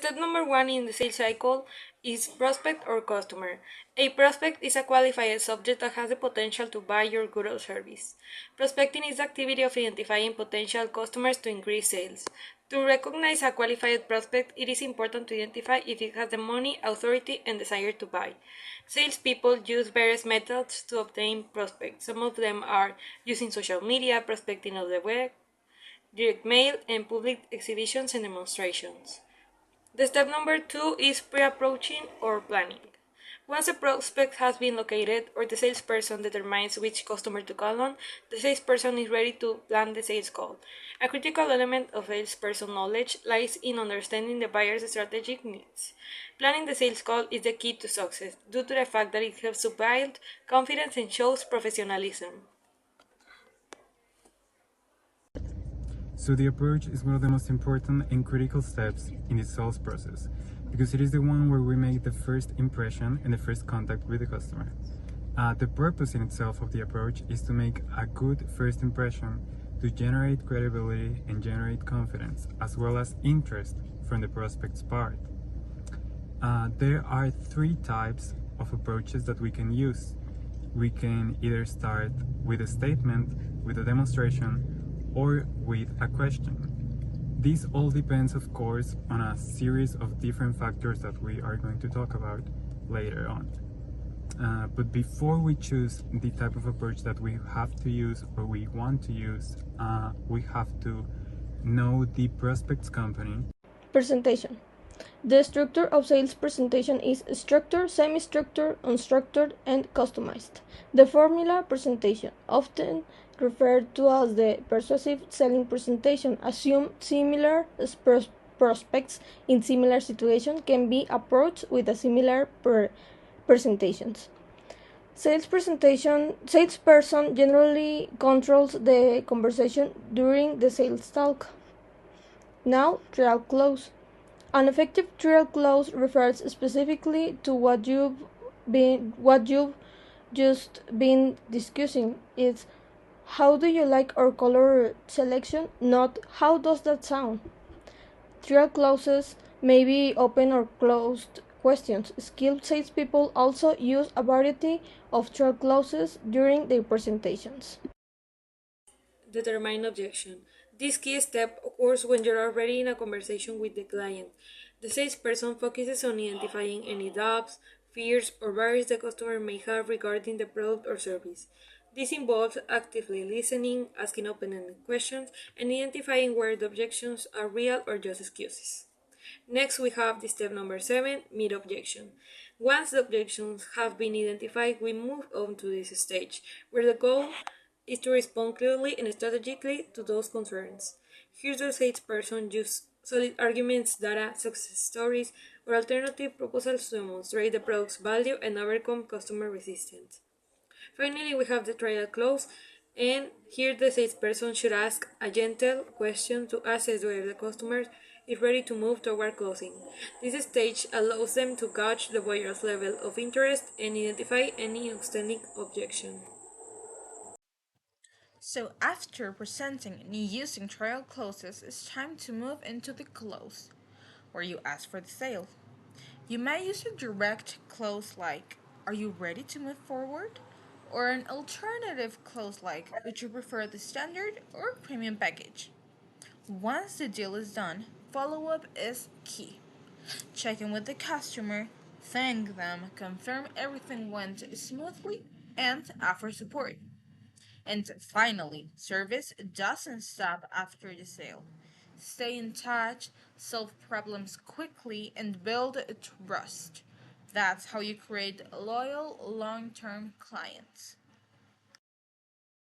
step number one in the sales cycle is prospect or customer. A prospect is a qualified subject that has the potential to buy your good or service. Prospecting is the activity of identifying potential customers to increase sales. To recognize a qualified prospect, it is important to identify if it has the money, authority, and desire to buy. Salespeople use various methods to obtain prospects. Some of them are using social media, prospecting on the web, direct mail, and public exhibitions and demonstrations. The step number two is pre-approaching or planning. Once a prospect has been located or the salesperson determines which customer to call on, the salesperson is ready to plan the sales call. A critical element of salesperson knowledge lies in understanding the buyer's strategic needs. Planning the sales call is the key to success due to the fact that it helps to build confidence and shows professionalism. So the approach is one of the most important and critical steps in the sales process because it is the one where we make the first impression and the first contact with the customer. The purpose in itself of the approach is to make a good first impression to generate credibility and generate confidence as well as interest from the prospect's part. There are three types of approaches that we can use. We can either start with a statement, with a demonstration, or with a question. This all depends, of course, on a series of different factors that we are going to talk about later on. But before we choose the type of approach that we have to use or we want to use, we have to know the prospect's company. Presentation. The structure of sales presentation is structured, semi-structured, unstructured, and customized. The formula presentation, often referred to as the persuasive selling presentation, assume similar prospects in similar situations can be approached with a similar presentations. Salesperson generally controls the conversation during the sales talk. Now, trial close. An effective trial close refers specifically to what you've just been discussing. It's how do you like our color selection, not how does that sound. Trial clauses may be open or closed questions. Skilled salespeople also use a variety of trial clauses during their presentations. Determine objection. This key step occurs when you're already in a conversation with the client. The salesperson focuses on identifying any doubts, fears, or barriers the customer may have regarding the product or service. This involves actively listening, asking open-ended questions, and identifying where the objections are real or just excuses. Next, we have the step number 7, meet objection. Once the objections have been identified, we move on to this stage, where the goal is to respond clearly and strategically to those concerns. Here the salesperson uses solid arguments, data, success stories, or alternative proposals to demonstrate the product's value and overcome customer resistance. Finally, we have the trial close, and here the salesperson should ask a gentle question to assess whether the customer is ready to move toward closing. This stage allows them to gauge the buyer's level of interest and identify any outstanding objection. So after presenting and using trial closes, it's time to move into the close, where you ask for the sale. You may use a direct close like, "Are you ready to move forward?" Or an alternative close like, "Would you prefer the standard or premium package?" Once the deal is done, follow-up is key. Check in with the customer, thank them, confirm everything went smoothly, and offer support. And finally, service doesn't stop after the sale. Stay in touch, solve problems quickly, and build trust. That's how you create loyal, long term clients.